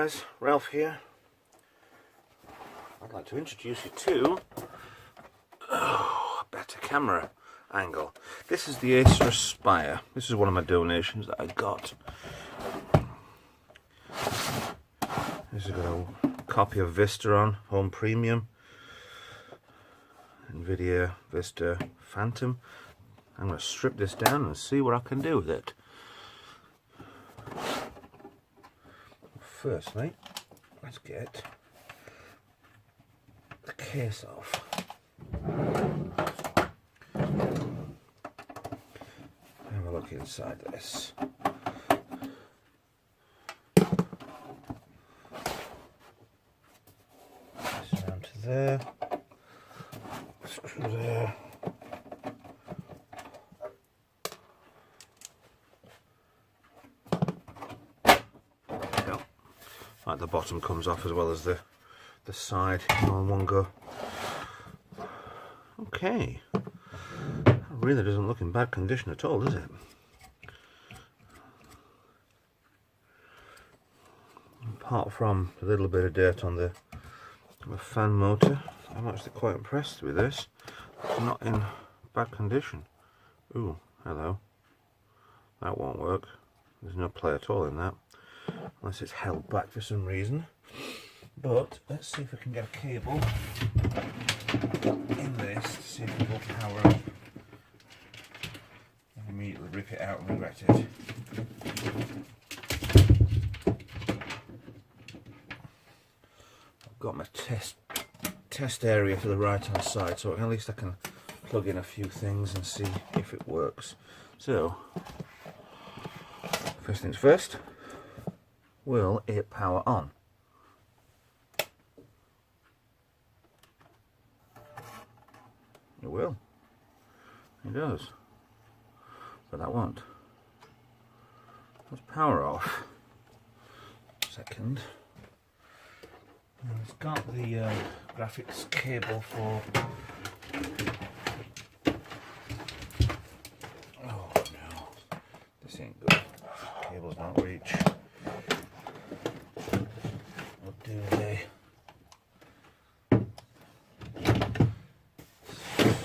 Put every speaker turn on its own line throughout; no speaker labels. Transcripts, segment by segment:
guys, Ralph here. I'd like to introduce you to a better camera angle. This is the Acer Aspire. This is one of my donations that I got. This has got a copy of Vista on, Home Premium, NVIDIA Vista Phantom. I'm going to strip this down and see what I can do with it. Firstly, let's get the case off. Have a look inside this. This around to there. Screw there. Like the bottom comes off as well as the side all in one go. Okay, that really doesn't look in bad condition at all, does it? Apart from a little bit of dirt on the fan motor, I'm actually quite impressed with this. It's not in bad condition. Ooh, hello. That won't work. There's no play at all in that, unless it's held back for some reason. But let's see if we can get a cable in this to see if it will power up. And immediately rip it out and regret it. I've got my test area to the right hand side, so at least I can plug in a few things and see if it works. So first things first, will it power on? It will. It does. But that won't. Let's power off. Second. And it's got the graphics cable for... Oh no, this ain't good. Cables don't reach. What do they?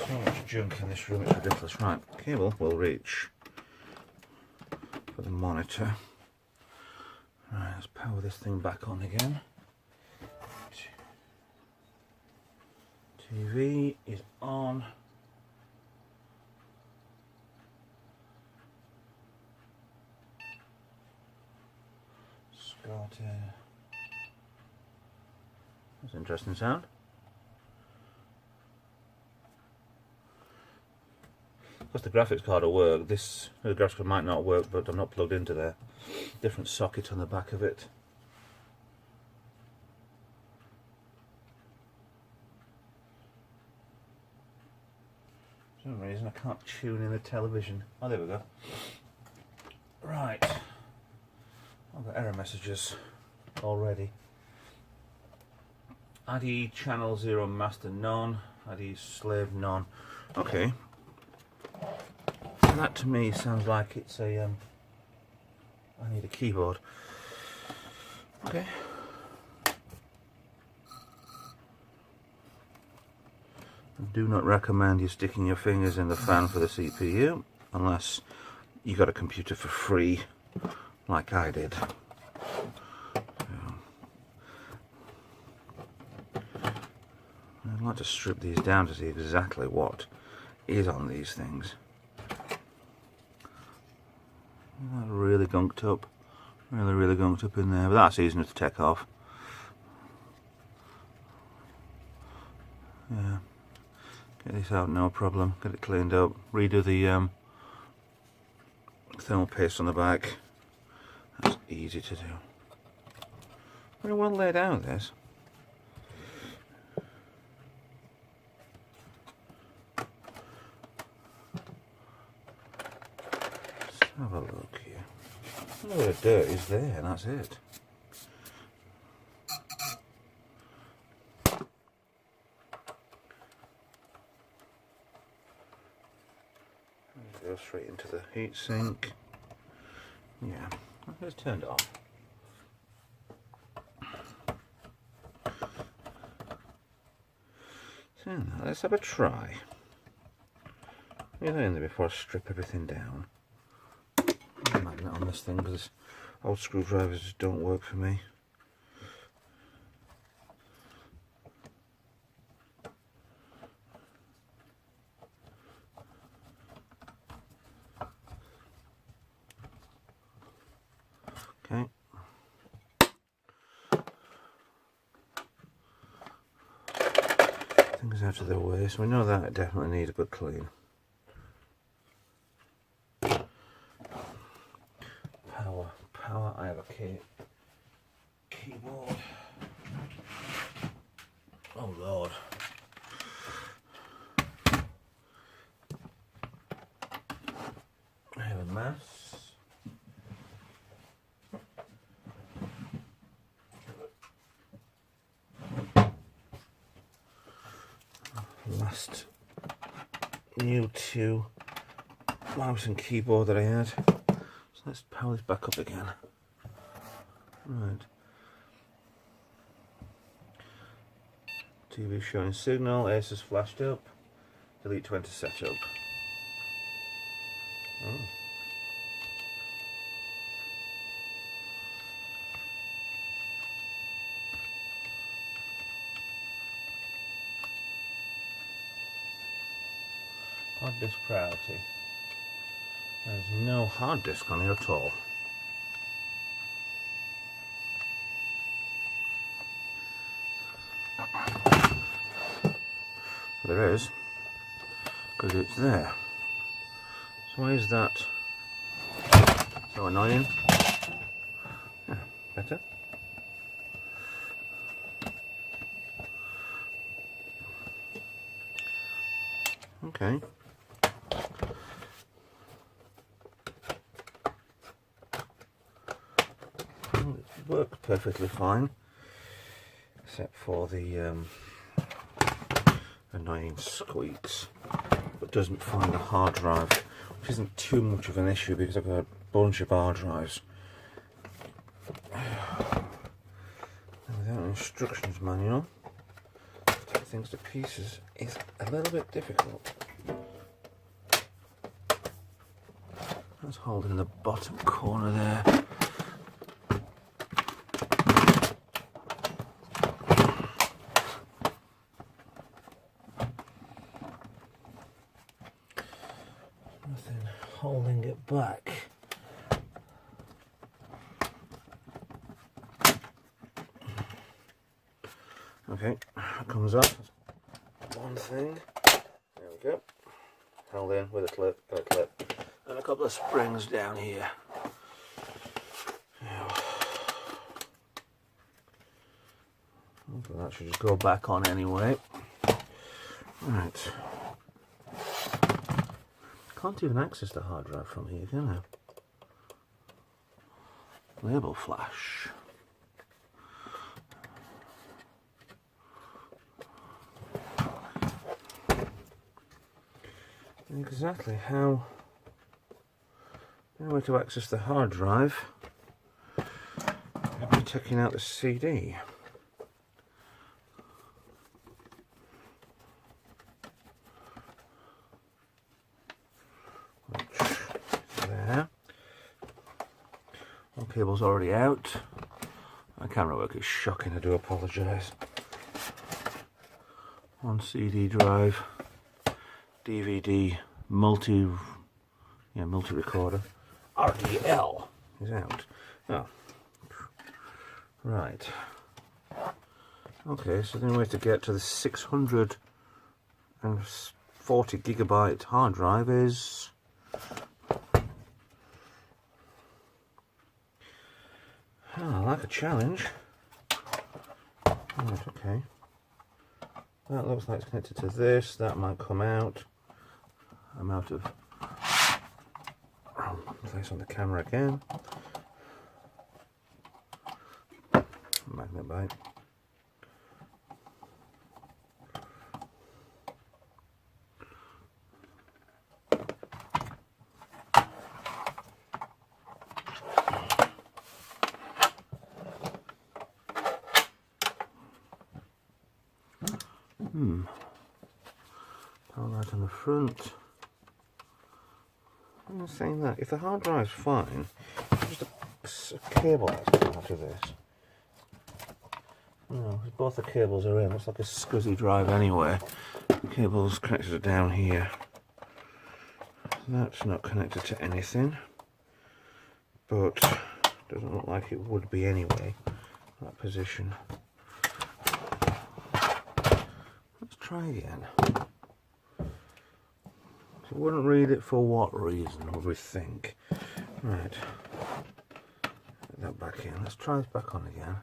So much junk in this room, it's ridiculous. Right, cable will reach for the monitor. Right, let's power this thing back on again. TV is on. That's an interesting sound. Because the graphics card will work, the graphics card might not work, but I'm not plugged into there. Different socket on the back of it. For some reason I can't tune in the television. Oh, there we go. Right. I've got error messages already. ADI channel 0 master none, ADI slave none. Okay. That to me sounds like it's a I need a keyboard. Okay. I do not recommend you sticking your fingers in the fan for the CPU unless you got a computer for free like I did. I'd like to strip these down to see exactly what is on these things. That's really gunked up. Really gunked up in there, but that's easy enough to take off. Yeah. Get this out, no problem. Get it cleaned up. Redo the thermal paste on the back. That's easy to do. Very well laid out, this. Let's have a look here. A little bit of dirt is there, and that's it. Go straight into the heatsink. Yeah, it's turned off. So now let's have a try. Get that in there before I strip everything down. Magnet on this thing because old screwdrivers just don't work for me. Okay. Things out of the way, so we know that it definitely needs a good clean. Power, I have a keyboard. Oh Lord. I have a mouse. Last new to mouse and keyboard that I had. So let's power this back up again. Right. TV showing signal, Acer's flashed up. Delete to enter setup. Oh. Hard disk priority. There is no hard disk on here at all. There is, because it's there. So why is that so annoying? Yeah, better. Okay. Well, it works perfectly fine, except for the annoying squeaks, but doesn't find a hard drive, which isn't too much of an issue because I've got a bunch of hard drives. And without an instructions manual, to take things to pieces is a little bit difficult. That's holding the bottom corner there. Nothing holding it back. Okay, that comes up. One thing. There we go. Held in with a clip, and a couple of springs down here. Hopefully that should just go back on anyway. Right. Can't even access the hard drive from here, can I? Label flash. Exactly how the only way to access the hard drive would be taking out the CD. Which is there. One cable's already out. My camera work is shocking, I do apologise. One CD drive. DVD multi-recorder RDL is out. Oh, right. Okay, so the only way to get to the 640 gigabyte hard drive is like a challenge. Right, okay. That looks like it's connected to this. That might come out. I'm out of place on the camera again. Magnet bite. Power light on the front. I'm saying that if the hard drive's fine, just a cable that's coming out of this. No, both the cables are in. Looks like a SCSI drive anyway. The cable's connected down here. That's not connected to anything, but doesn't look like it would be anyway. That position. Let's try again. It wouldn't read it for what reason, would we think? Right. Put that back in. Let's try this back on again.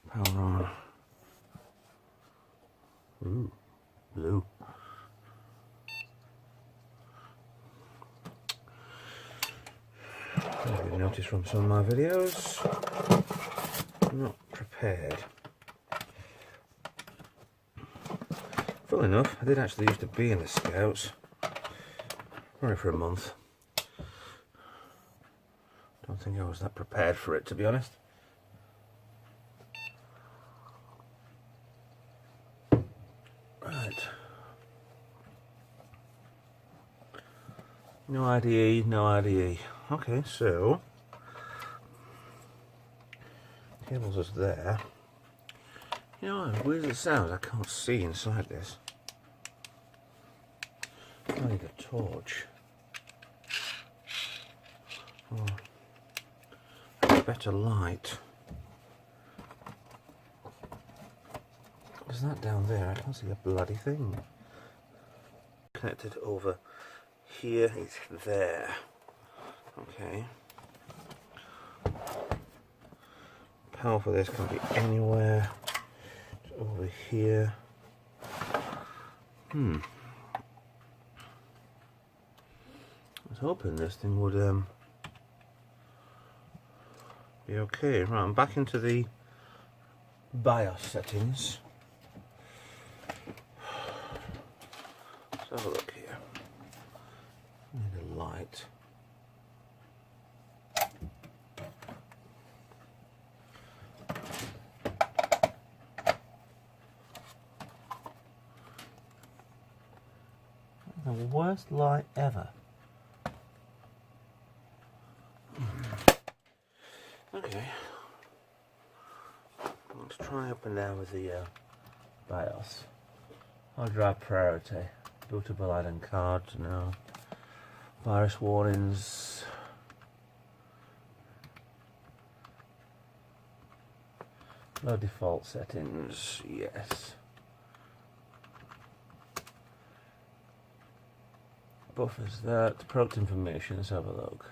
Power on. Ooh, blue. As you've noticed from some of my videos, I'm not prepared. Funnily enough, I did actually used to be in the Scouts. Only for a month. Don't think I was that prepared for it, to be honest. Right. No IDE, no IDE. Okay, so cables is there. You know, as weird as it sounds, I can't see inside this. I need a torch. Oh, a better light. What's that down there? I can't see a bloody thing. Connected over here, it's there. Okay. Power for this can be anywhere. It's over here. I was hoping this thing would be okay. Right, I'm back into the BIOS settings. Let's have a look here. Need a light. The worst light ever. Okay. Let's try up and down with the BIOS. Hard drive priority. Bootable item cards, no. Virus warnings. Low default settings, yes. Buffers that. Product information, let's have a look.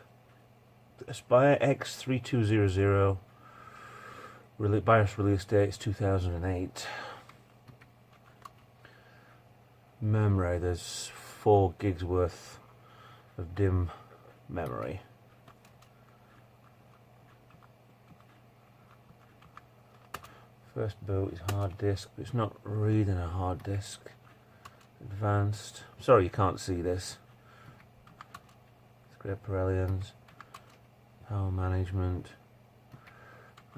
Aspire X3200. BIOS release date 2008. Memory, there's 4 gigs worth of DIMM memory. First boot is hard disk, but it's not reading a hard disk. Advanced. Sorry you can't see this. Script Parallians. Power management.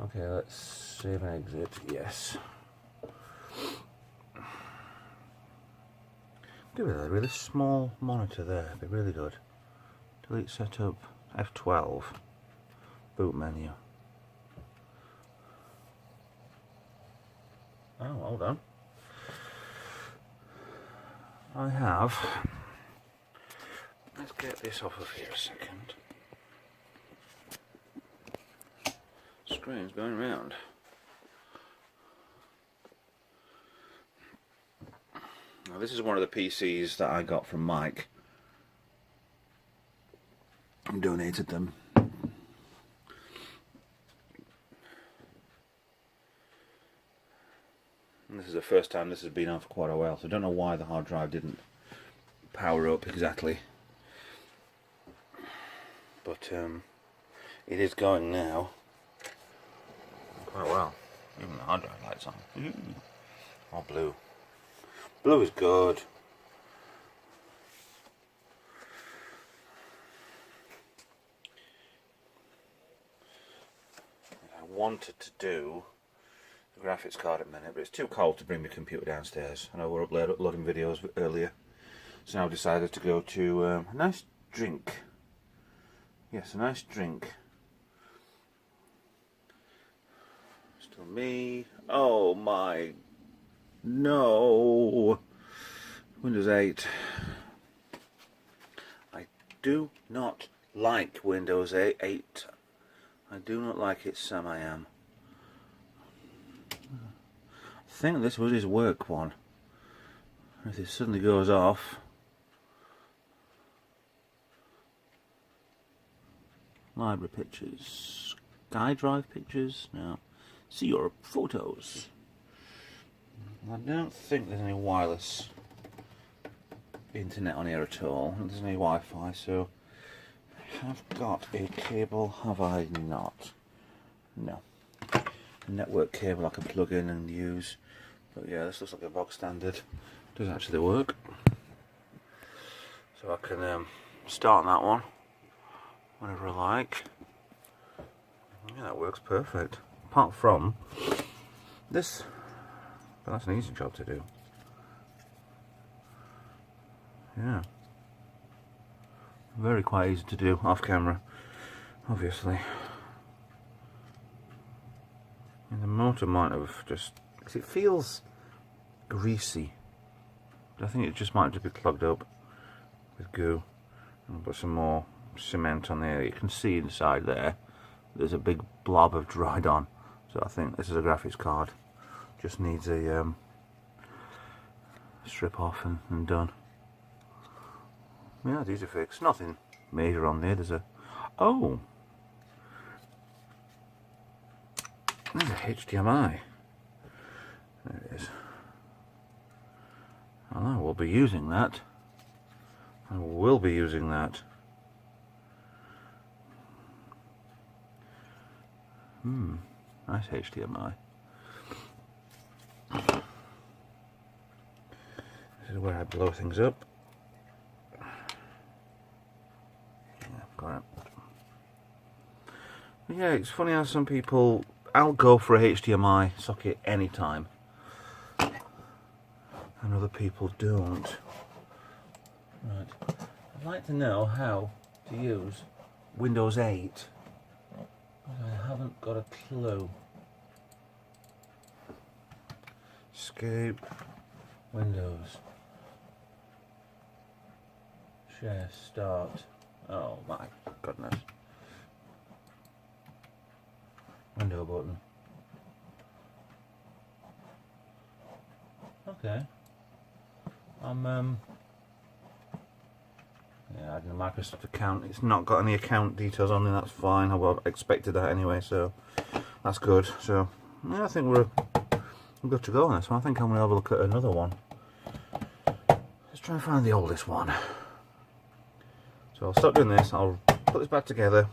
Okay, let's save and exit. Yes. Give it a really small monitor there, it'd be really good. Delete setup, F12, boot menu. Oh, hold on. I have. Let's get this off of here a second. Screen's going around. Now this is one of the PCs that I got from Mike. I donated them. And this is the first time this has been on for quite a while, so I don't know why the hard drive didn't power up exactly. But it is going now. Quite well. Even the hard drive light's on. Oh, blue. Blue is good. What I wanted to do a graphics card at the minute, but it's too cold to bring my computer downstairs. I know we're uploading videos earlier, so now I've decided to go to a nice drink. Yes, a nice drink. Still me. Oh my. No. Windows 8. I do not like Windows 8. I do not like it, Sam. I am. I think this was his work one. If it suddenly goes off. Library pictures. SkyDrive pictures. No. See your photos. I don't think there's any wireless internet on here at all. There's any Wi-Fi, so I have got a cable, have I not? No. A network cable I can plug in and use. But yeah, this looks like a bog standard. Does actually work. So I can start that one whenever I like. Yeah, that works perfect. Apart from this, but that's an easy job to do. Yeah. Very quite easy to do off camera, obviously. And the motor might have just, because it feels greasy. But I think it just might just be clogged up with goo. And put some more cement on there. You can see inside there, there's a big blob of dried on. So I think this is a graphics card. Just needs a strip off and done. Yeah, it's easy fix. Nothing major on there. There's a... Oh! There's a HDMI. There it is. Well, I will be using that. I will be using that. Nice HDMI. This is where I blow things up. Got it. Yeah, it's funny how some people, I'll go for a HDMI socket anytime, and other people don't. Right, I'd like to know how to use Windows 8. I haven't got a clue. Escape, Windows, share, start. Oh my goodness. Window button. Okay. Yeah, adding a Microsoft account. It's not got any account details on there, that's fine. I expected that anyway, so that's good. So yeah, I think we're good to go on this one. I think I'm gonna have a look at another one. Let's try and find the oldest one. So I'll stop doing this, I'll put this back together,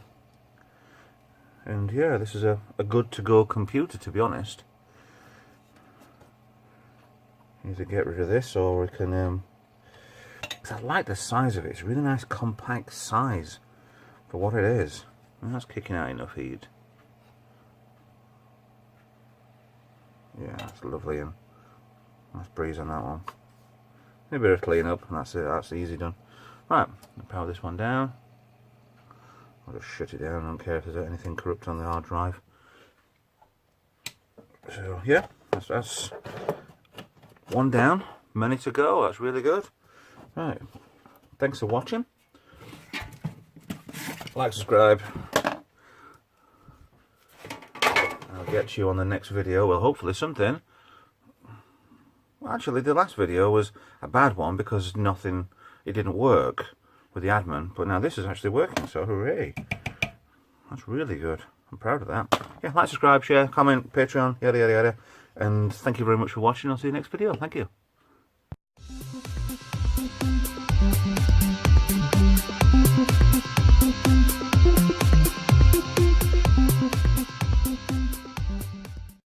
and yeah, this is a good to go computer, to be honest. Either get rid of this, or we can, because I like the size of it. It's a really nice compact size for what it is. And that's kicking out enough heat. Yeah, that's lovely, and nice breeze on that one. A bit of clean up, and that's it, that's easy done. Right, I'll power this one down. I'll just shut it down, I don't care if there's anything corrupt on the hard drive. So yeah, that's one down, many to go, that's really good. Right, thanks for watching. Like, subscribe. I'll get you on the next video, well hopefully something. Well, actually the last video was a bad one because it didn't work with the admin, but now this is actually working, so hooray. That's really good. I'm proud of that. Yeah, like, subscribe, share, comment, Patreon, yada yada yada. And thank you very much for watching. I'll see you next video. Thank you.